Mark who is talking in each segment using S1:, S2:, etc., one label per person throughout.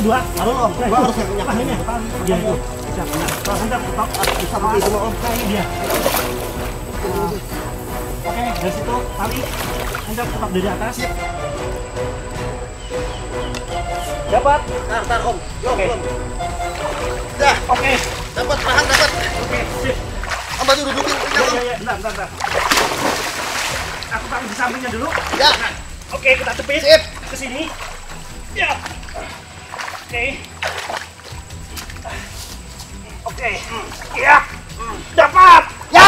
S1: dua.
S2: Halo om, gua harus nyapain ya.
S1: Iya itu. Siap. Handap tetap bisa pakai itu om. Ini dia. Oke, dari situ tali handap tetap dari atas. Dapat.
S2: Tar om.
S1: Oke.
S2: Dah,
S1: Oke.
S2: dapat tahan dapat.
S1: Oke, sip.
S2: Om bantu dudukin.
S1: Iya, bentar. Aku taruh di sampingnya dulu.
S2: Ya.
S1: Oke, kita cepit.
S2: Sip.
S1: Ke sini. Ya. Oke. Oke. Ya. Dapat.
S2: Ya.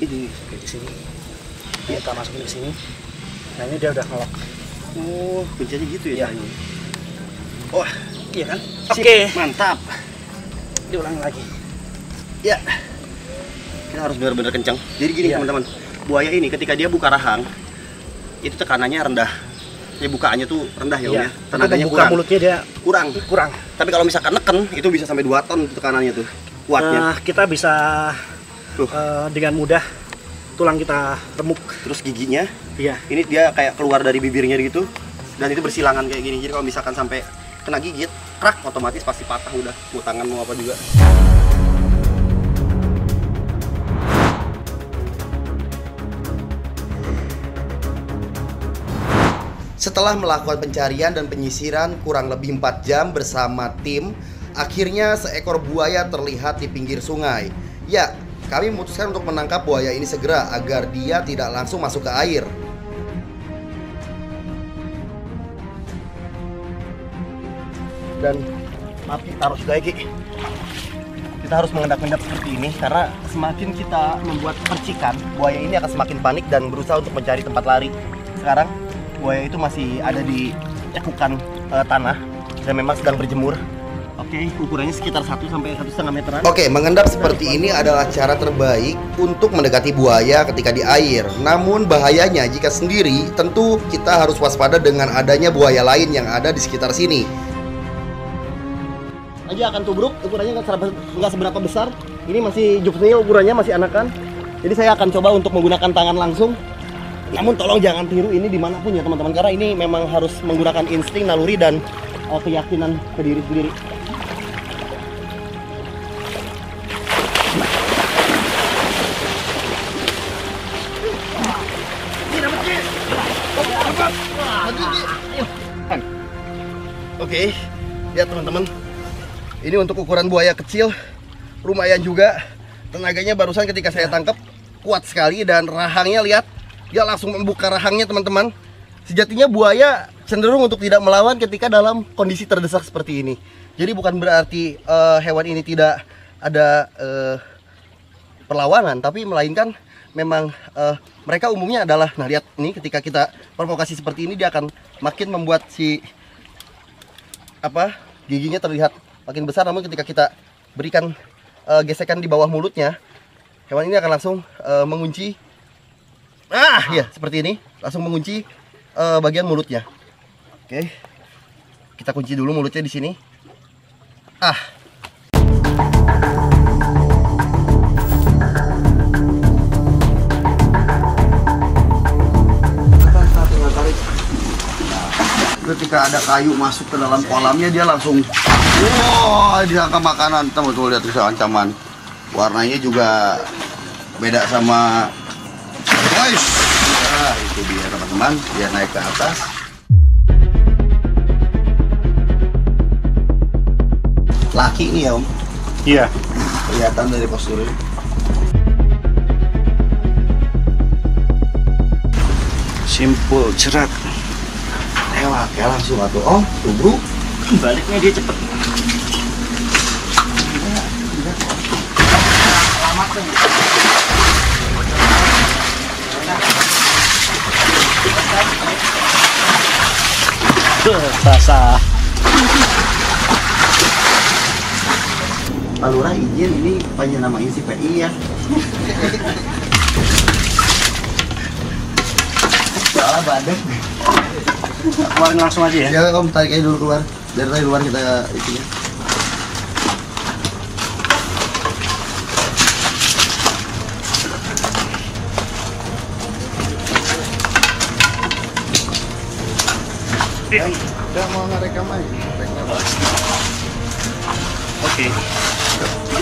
S1: Ini kayak di sini. Kita masukin ke sini. Nah, ini dia udah ngelok.
S2: Oh, kuncinya gitu ya?
S1: Iya.
S2: Wah,
S1: Iya kan?
S2: sip.
S1: Oke.
S2: Mantap.
S1: Diulang lagi.
S2: Ya. Kita harus benar-benar kencang. Jadi gini
S1: Iya.
S2: teman-teman, buaya ini ketika dia buka rahang, itu tekanannya rendah. Ya bukaannya tuh rendah ya om ya. Tenaganya
S1: buka
S2: kurang.
S1: mulutnya dia
S2: Kurang. Tapi kalau misalkan neken, itu bisa sampai 2 ton tekanannya tuh. Kuatnya.
S1: Nah, kita bisa
S2: Tuh.
S1: dengan mudah tulang kita remuk.
S2: Terus giginya,
S1: Iya.
S2: ini dia kayak keluar dari bibirnya gitu. Dan itu bersilangan kayak gini. Jadi kalau misalkan sampai kena gigit, krak, otomatis pasti patah udah. Mau tangan mau apa juga. Setelah melakukan pencarian dan penyisiran kurang lebih 4 jam bersama tim, akhirnya seekor buaya terlihat di pinggir sungai. Ya, kami memutuskan untuk menangkap buaya ini segera agar dia tidak langsung masuk ke air. Dan api taruh sudah Eki. Kita harus mengendap-endap seperti ini karena semakin kita membuat percikan, buaya ini akan semakin panik dan berusaha untuk mencari tempat lari. Sekarang buaya itu masih ada di cekukan tanah dan memang sedang berjemur. Oke, ukurannya sekitar 1 sampai 1,5 meteran. Oke, mengendap seperti ini adalah cara terbaik untuk mendekati buaya ketika di air. Namun bahayanya jika sendiri, tentu kita harus waspada dengan adanya buaya lain yang ada di sekitar sini. Aja akan tubruk, ukurannya nggak seberapa besar. Ini masih juvenil, ukurannya masih anakan. Jadi saya akan coba untuk menggunakan tangan langsung. Namun tolong jangan tiru ini dimanapun ya teman-teman, karena ini memang harus menggunakan insting, naluri, dan keyakinan ke diri sendiri. Oke, lihat teman-teman. Ini untuk ukuran buaya kecil, lumayan juga. Tenaganya barusan ketika saya tangkap kuat sekali dan rahangnya lihat. Dia langsung membuka rahangnya teman-teman. Sejatinya buaya cenderung untuk tidak melawan ketika dalam kondisi terdesak seperti ini. Jadi bukan berarti hewan ini tidak ada perlawanan, tapi melainkan memang mereka umumnya adalah, nah lihat ini ketika kita provokasi seperti ini dia akan makin membuat si giginya terlihat makin besar. Namun ketika kita berikan gesekan di bawah mulutnya, hewan ini akan langsung mengunci. Ya seperti ini, langsung mengunci bagian mulutnya. Oke, kita kunci dulu mulutnya di sini. Ketika ada kayu masuk ke dalam kolamnya, dia langsung diangkat makanan. Betul, lihat tuh ancaman. Warnanya juga beda sama guys. Nah, itu dia teman-teman, dia naik ke atas. Laki ini ya om?
S1: Iya.
S2: Kelihatan dari posturnya.
S1: Simpul, cerat.
S2: Lewat ya langsung atau om, tubruk.
S1: Baliknya dia cepet. Basah.
S2: Pak Lurah izin, ini panjang nama isi PI ya. Salah badan.
S1: Keluarin langsung aja ya.
S2: Ya om, tarik aja dulu keluar. Dari luar kita isinya.
S3: Udah mau ngerekam aja.
S1: Oke.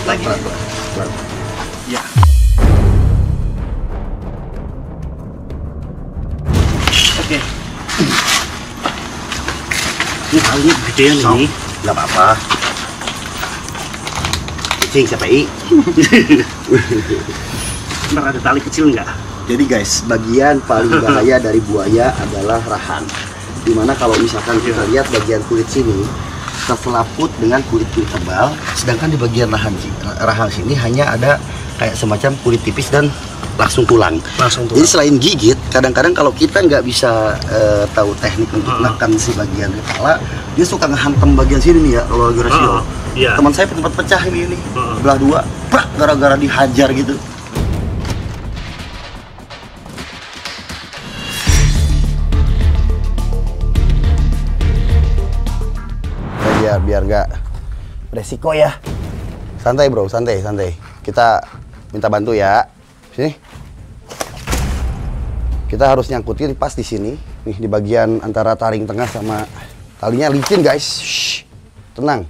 S1: Lagi. Ya. Oke. Ini talinya gedean ini.
S2: Nggak apa-apa. Kucing siapa i?
S1: Ntar ada tali kecil nggak?
S2: Jadi guys, bagian paling bahaya dari buaya adalah rahang. Dimana kalau misalkan kita lihat bagian kulit sini terselaput dengan kulit-kulit tebal, sedangkan di bagian rahang sini hanya ada kayak semacam kulit tipis dan langsung tulang. Jadi selain gigit, kadang-kadang kalau kita nggak bisa tahu teknik untuk menekan si bagian kepala, dia suka ngehantam bagian sini nih ya kalau lagi rasio.
S1: Iya.
S2: Teman saya sempat pecah ini belah dua, prak, gara-gara dihajar gitu. Biar nggak resiko ya. Santai bro, santai. Kita minta bantu ya. Sini. Kita harus nyangkutin pas di sini, nih di bagian antara taring tengah sama talinya licin guys. Shh, tenang.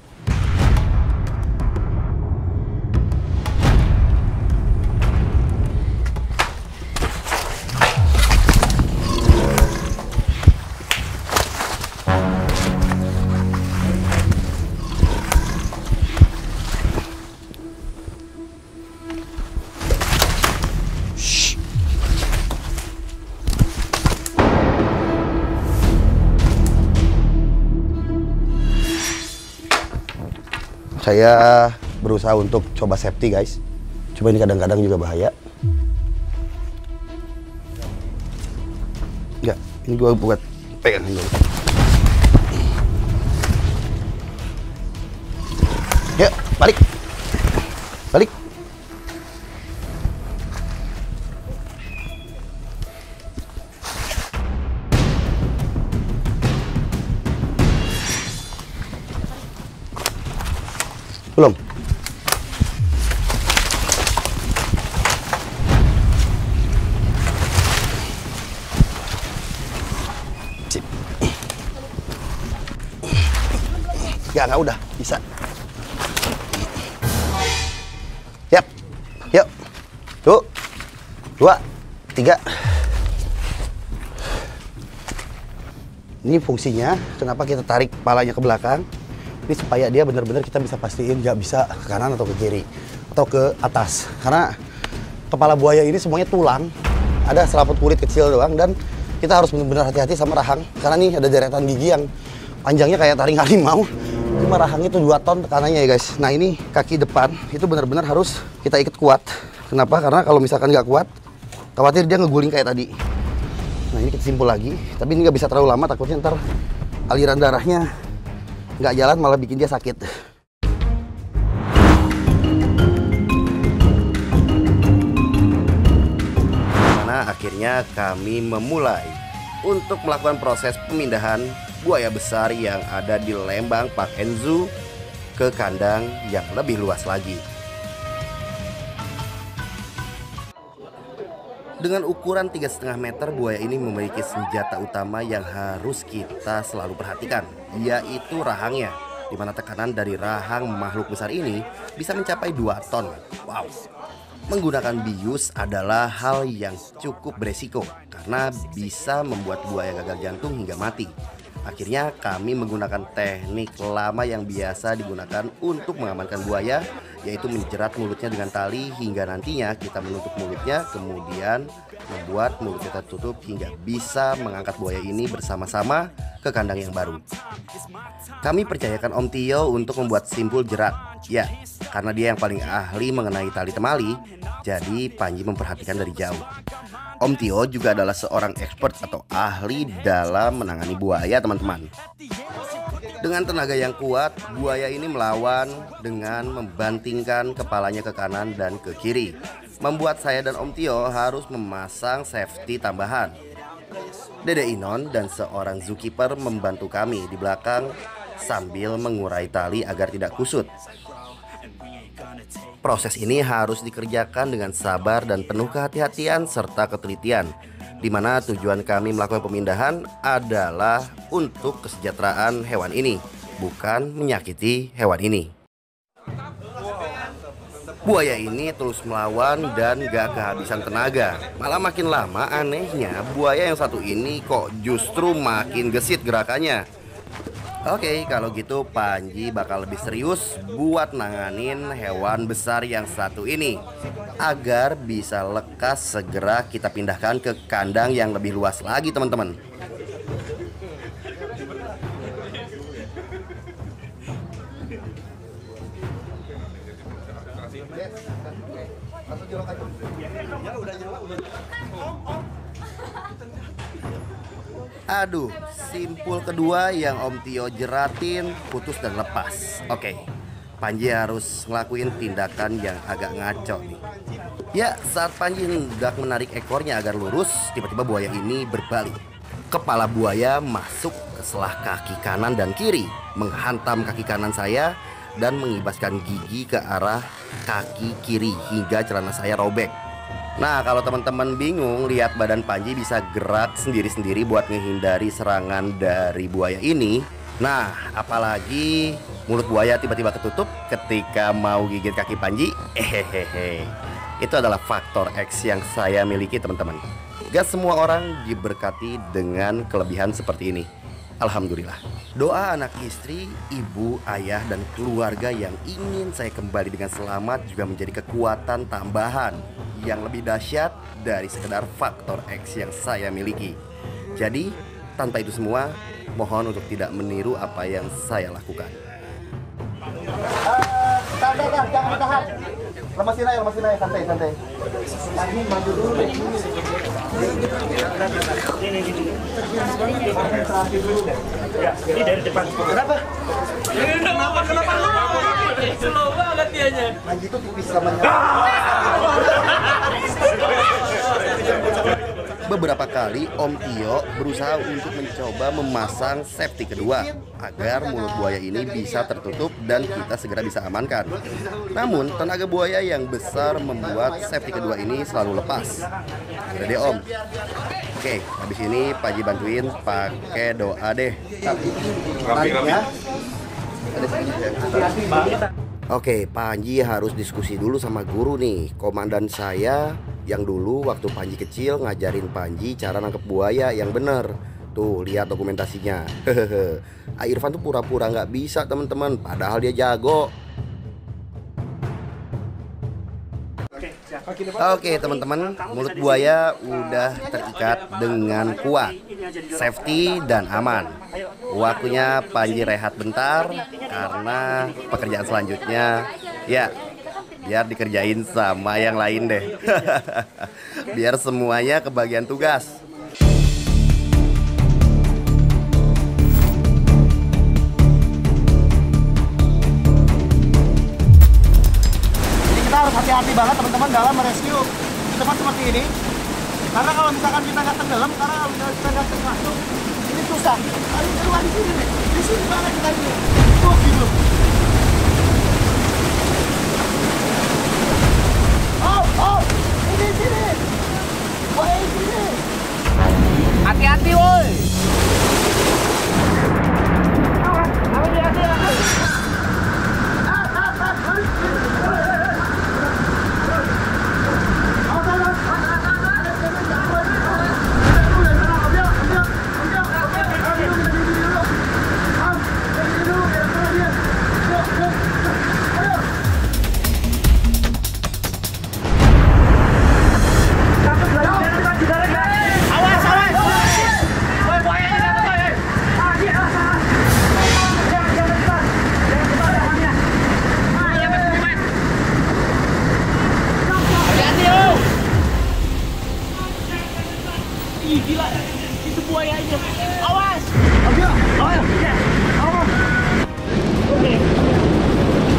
S2: Saya berusaha untuk coba safety guys. Coba ini kadang-kadang juga bahaya. Enggak, ini gua buat pegang dulu. Yuk, balik. Balik. Belum. Sip. Ya, nggak udah bisa. Yap. Yuk. 2, 3. Ini fungsinya kenapa kita tarik kepalanya ke belakang. Ini supaya dia benar-benar kita bisa pastiin nggak bisa ke kanan atau ke kiri atau ke atas, karena kepala buaya ini semuanya tulang, ada selaput kulit kecil doang, dan kita harus benar-benar hati-hati sama rahang karena nih ada deretan gigi yang panjangnya kayak taring harimau. Cuma rahangnya itu 2 ton tekanannya ya guys. Nah ini kaki depan itu benar-benar harus kita ikat kuat. Kenapa? Karena kalau misalkan nggak kuat, khawatir dia ngeguling kayak tadi. Nah ini kita simpul lagi, tapi ini nggak bisa terlalu lama, takutnya ntar aliran darahnya nggak jalan malah bikin dia sakit. Karena akhirnya kami memulai untuk melakukan proses pemindahan buaya besar yang ada di Lembang Park and Zoo ke kandang yang lebih luas lagi. Dengan ukuran 3,5 meter, buaya ini memiliki senjata utama yang harus kita selalu perhatikan, yaitu rahangnya, di mana tekanan dari rahang makhluk besar ini bisa mencapai 2 ton. Wow. Menggunakan bius adalah hal yang cukup beresiko karena bisa membuat buaya gagal jantung hingga mati. Akhirnya kami menggunakan teknik lama yang biasa digunakan untuk mengamankan buaya, yaitu menjerat mulutnya dengan tali hingga nantinya kita menutup mulutnya, kemudian membuat mulutnya tertutup hingga bisa mengangkat buaya ini bersama-sama ke kandang yang baru. Kami percayakan Om Tio untuk membuat simpul jerat. Ya, karena dia yang paling ahli mengenai tali temali, jadi Panji memperhatikan dari jauh. Om Tio juga adalah seorang expert atau ahli dalam menangani buaya, teman-teman. Dengan tenaga yang kuat, buaya ini melawan dengan membantingkan kepalanya ke kanan dan ke kiri, membuat saya dan Om Tio harus memasang safety tambahan. Dede Inon dan seorang zookeeper membantu kami di belakang sambil mengurai tali agar tidak kusut. Proses ini harus dikerjakan dengan sabar dan penuh kehati-hatian serta ketelitian. di mana tujuan kami melakukan pemindahan adalah untuk kesejahteraan hewan ini, bukan menyakiti hewan ini. Buaya ini terus melawan dan gak kehabisan tenaga. Malah makin lama anehnya buaya yang satu ini kok justru makin gesit gerakannya. Oke, kalau gitu Panji bakal lebih serius buat nanganin hewan besar yang satu ini. Agar bisa lekas segera kita pindahkan ke kandang yang lebih luas lagi teman-teman. Aduh, simpul kedua yang Om Tio jeratin putus dan lepas. Oke, Panji harus ngelakuin tindakan yang agak ngaco nih. Ya, saat Panji hendak menarik ekornya agar lurus, tiba-tiba buaya ini berbalik. Kepala buaya masuk ke selah kaki kanan dan kiri, menghantam kaki kanan saya dan mengibaskan gigi ke arah kaki kiri hingga celana saya robek. Nah, kalau teman-teman bingung lihat badan Panji bisa gerak sendiri-sendiri buat menghindari serangan dari buaya ini. Nah, apalagi mulut buaya tiba-tiba ketutup ketika mau gigit kaki Panji. Itu adalah faktor X yang saya miliki teman-teman. Gak semua orang diberkati dengan kelebihan seperti ini. Alhamdulillah. Doa anak istri, ibu, ayah, dan keluarga yang ingin saya kembali dengan selamat juga menjadi kekuatan tambahan yang lebih dahsyat dari sekedar faktor X yang saya miliki. Jadi, tanpa itu semua, mohon untuk tidak meniru apa yang saya lakukan.
S3: Jangan tahan. Lemasin aja, santai. Ini maju dulu deh.
S1: Ini dari depan.
S3: Kenapa?
S4: Kenapa? Slow banget dianya.
S3: Panji itu tipis namanya.
S2: Beberapa kali Om Tio berusaha untuk mencoba memasang safety kedua agar mulut buaya ini bisa tertutup dan kita segera bisa amankan. Namun tenaga buaya yang besar membuat safety kedua ini selalu lepas. Udah deh Om. Oke, habis ini Panji bantuin pakai doa deh.
S3: Tariknya.
S2: Oke, Panji harus diskusi dulu sama guru nih. Komandan saya yang dulu waktu Panji kecil ngajarin Panji cara nangkep buaya yang bener. Tuh, lihat dokumentasinya. Irfan tuh pura-pura nggak bisa teman-teman, padahal dia jago. Oke teman-teman, mulut buaya udah terikat dengan kuat, safety dan aman. Waktunya Panji rehat bentar karena pekerjaan selanjutnya ya biar dikerjain sama yang lain deh. Biar semuanya kebagian tugas.
S3: Kita harus hati-hati banget teman-teman dalam merescue di tempat seperti ini. Karena kalau misalkan kita nggak tenggelam, karena kalau misalkan kita nggak termasuk, ini susah. Kali keluar di sini nih, di sini banget kita ini. Tuh gitu. Oh, ini sini. Wah, sini. Hati-hati, woi.
S4: Gila, itu buayanya. Awas!
S3: Oke.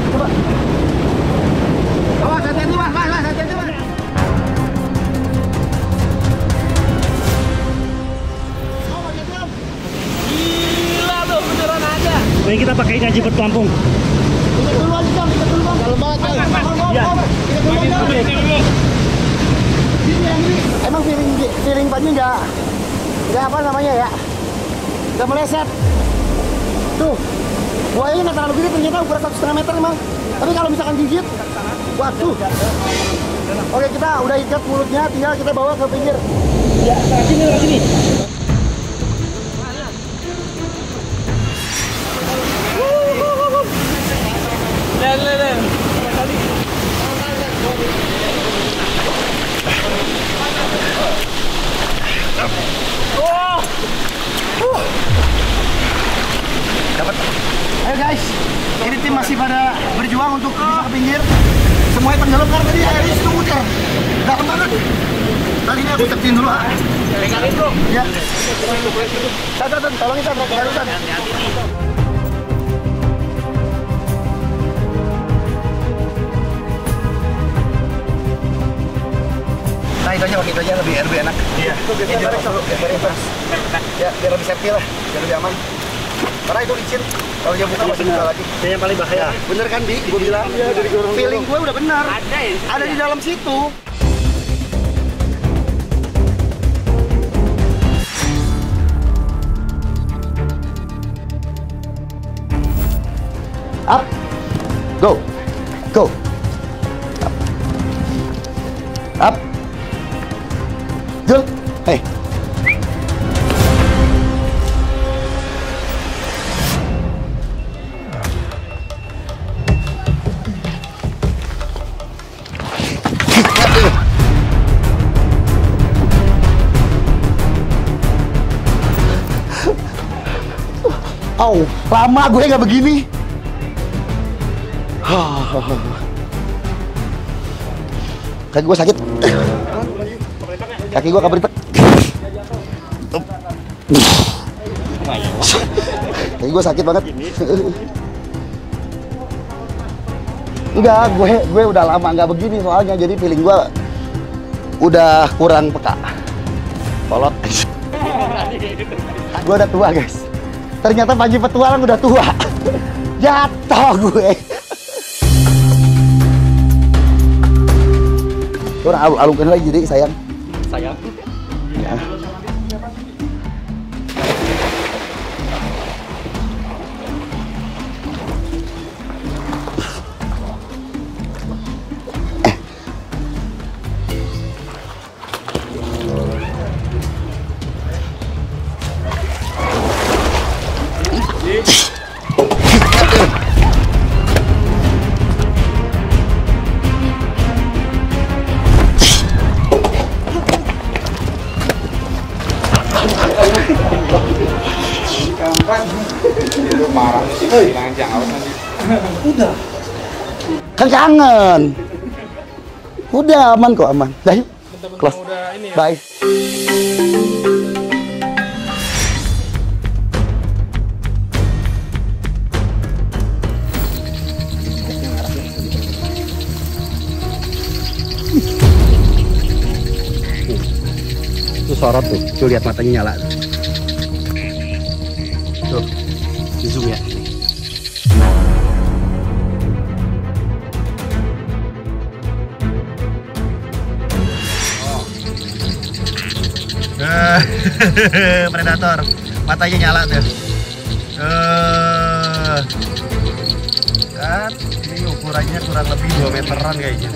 S3: Coba. Awas, hati-hati, Mas. Hati-hati, Mas.
S4: Gila tuh, beneran ada.
S1: Ini kita pakai ngaji pelampung.
S3: Ikat dulu aja, Bang. Kalau banget, Bang.
S1: Ya.
S3: Ikat dulu. Emang feeling bannya nggak apa namanya ya, nggak meleset. Tuh, buayanya nggak terlalu gede, ternyata ukuran 1,5 meter emang. Tapi kalau misalkan gigit, waduh. Oke, kita udah ikat mulutnya, tinggal kita bawa ke pinggir. Ya, sini.
S4: Dan.
S3: Dapat. Ayo guys, ini tim masih pada berjuang untuk bisa ke pinggir. Semuanya tenggelam karena tadi airnya sudah muter. Dalam banget. Kali ini aku cekin dulu.
S4: Pegangan bro.
S3: Ya. Tan, tolongin Tan, Tan. Nah itu aja lebih enak. Iya. Ini juga dulu, biar ya, biar lebih safety lah, biar lebih aman. Karena itu licin, kalau dia buka masih buka lagi.
S1: Ini yang paling bahaya.
S3: Bener kan Di? Gue bilang. Iya, dari feeling gue udah benar. Ada di dalam situ. Up, go, up, good, hey. Oh, lama gue nggak begini. Kaki gue sakit. Kaki gue keberipet. Kaki gue sakit banget. Enggak, gue udah lama nggak begini soalnya, jadi feeling gue udah kurang peka. Kolot. Gue udah tua guys. Ternyata Panji Petualang udah tua. Jatuh gue. Orang alungkan lagi jadi sayang.
S1: Sayang.
S3: Ya. Udah. Kan kangen. Udah aman kok, aman. Dah yuk. Close. Bye.
S1: Itu sorot tuh lihat matanya nyala. Tuh, di zoom ya.
S3: Predator, matanya nyala tuh. Kan ini ukurannya kurang lebih 2 meteran kayaknya.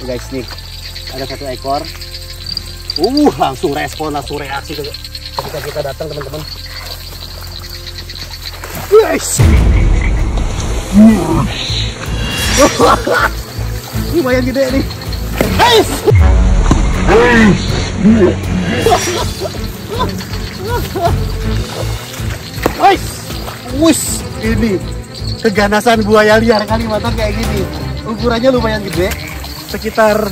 S1: Guys nih, ada satu ekor. Langsung respon, langsung reaksi ketika kita datang teman-teman. Guys. Ini lumayan gede nih. Guys. Guys. Wus, ini keganasan buaya liar Kalimantan kayak gini. Ukurannya lumayan gede. Sekitar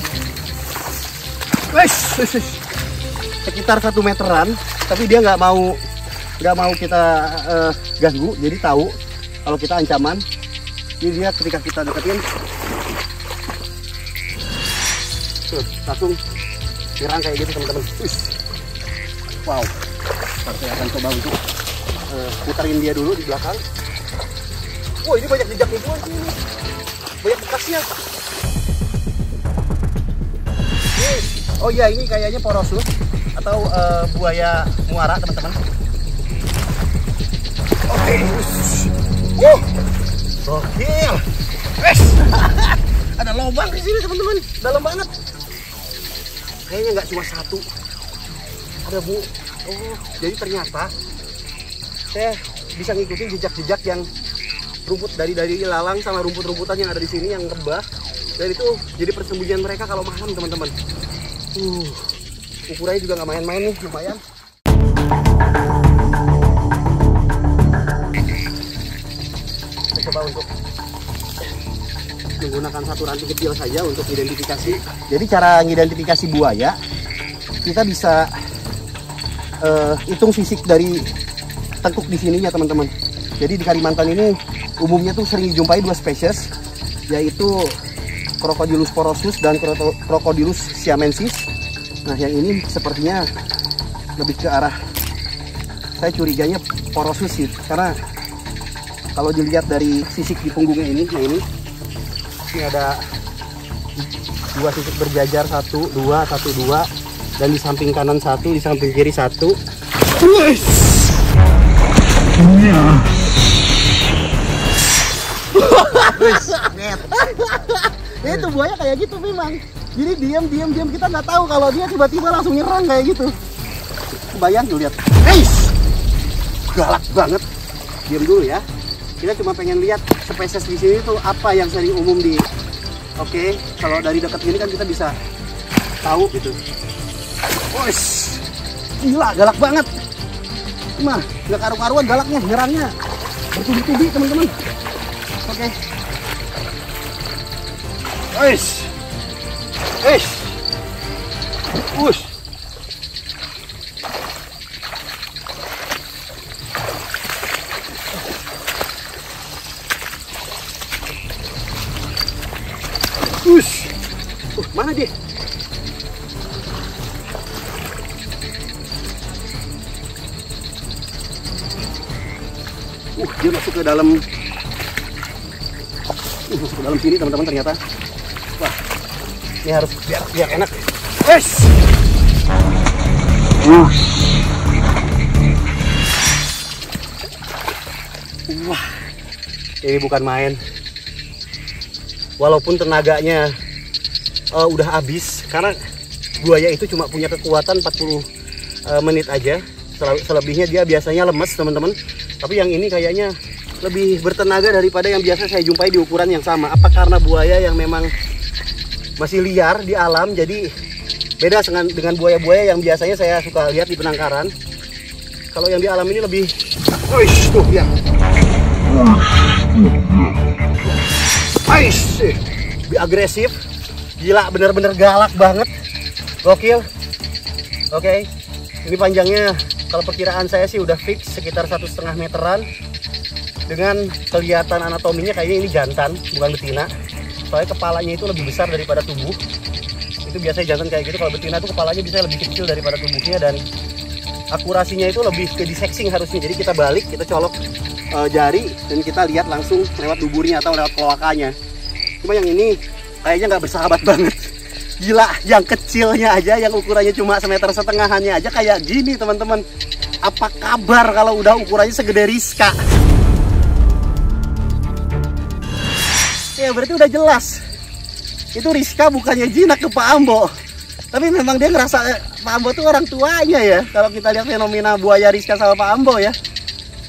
S1: 1 meteran, tapi dia nggak mau kita ganggu, jadi tahu kalau kita ancaman. Jadi dia ketika kita deketin tuh, langsung nyerang kayak gitu teman-teman. Wow, saya akan coba untuk puterin dia dulu di belakang. Wah, ini banyak jejaknya juga sih ini. Banyak bekasnya. Oh iya, ini kayaknya porosus atau buaya muara, teman-teman. Oke. Gokil. Ada lubang di sini, teman-teman. Dalam banget. Kayaknya nggak cuma satu. Ada, Bu. Oh, jadi ternyata saya bisa ngikutin jejak-jejak yang rumput dari ilalang sama rumput-rumputan yang ada di sini yang rebah. Dan itu jadi persembunyian mereka kalau malam, teman-teman. Ukurannya juga nggak main-main nih, lumayan. Saya coba untuk menggunakan satu ranting kecil saja untuk identifikasi. Jadi cara mengidentifikasi buaya, kita bisa hitung sisik dari tengkuk di sininya, teman-teman. Jadi di Kalimantan ini umumnya tuh sering dijumpai dua spesies, yaitu Crocodylus porosus dan Crocodylus siamensis. Nah, yang ini sepertinya lebih ke arah, saya curiganya porosus sih, karena kalau dilihat dari sisik di punggungnya ini, nah ini ada dua sisik berjajar, 1, 2, dan di samping kanan 1, di samping kiri 1. Itu buaya kayak gitu memang. Jadi diam kita nggak tahu kalau dia tiba-tiba langsung nyerang kayak gitu. Bayang tuh, lihat. Galak banget. Diam dulu ya. Kita cuma pengen lihat spesies di sini tuh apa yang sering umum di. Oke, kalau dari dekat gini kan kita bisa tahu gitu. Wes, gila, galak banget. Mah, nggak karu-karuan galaknya, nyerangnya bertubi-tubi, teman-teman. Oke. Wes, wush. Mana dia? Dia masuk ke dalam. Masuk ke dalam sini, teman-teman, ternyata. Wah, ini harus biar enak. Wah, ini bukan main. Walaupun tenaganya udah habis, karena buaya itu cuma punya kekuatan 40 menit aja. Selebihnya dia biasanya lemes, teman-teman. Tapi yang ini kayaknya lebih bertenaga daripada yang biasa saya jumpai di ukuran yang sama. Apa karena buaya yang memang masih liar di alam, jadi beda dengan buaya-buaya yang biasanya saya suka lihat di penangkaran. Kalau yang di alam ini lebih, tuh ya, lebih agresif. Gila, bener-bener galak banget. Gokil. Oke, ini panjangnya kalau perkiraan saya sih udah fix sekitar 1,5 meteran. Dengan kelihatan anatominya kayaknya ini jantan, bukan betina. Soalnya kepalanya itu lebih besar daripada tubuh. Itu biasanya jantan kayak gitu. Kalau betina itu kepalanya bisa lebih kecil daripada tubuhnya, dan akurasinya itu lebih ke disseksing harusnya. Jadi kita balik, kita colok jari, dan kita lihat langsung lewat duburnya atau lewat kloakanya. Cuma yang ini kayaknya nggak bersahabat banget. Gila, yang kecilnya aja, yang ukurannya cuma 1,5 meterannya aja kayak gini, teman-teman. Apa kabar kalau udah ukurannya segede Rizka? Ya berarti udah jelas. Itu Rizka bukannya jinak ke Pak Ambo. Tapi memang dia ngerasa Pak Ambo tuh orang tuanya ya. Kalau kita lihat fenomena buaya Rizka sama Pak Ambo ya.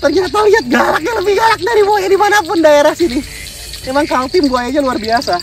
S1: Ternyata lihat galaknya lebih galak dari buaya dimanapun daerah sini. Emang Kaltim buayanya luar biasa.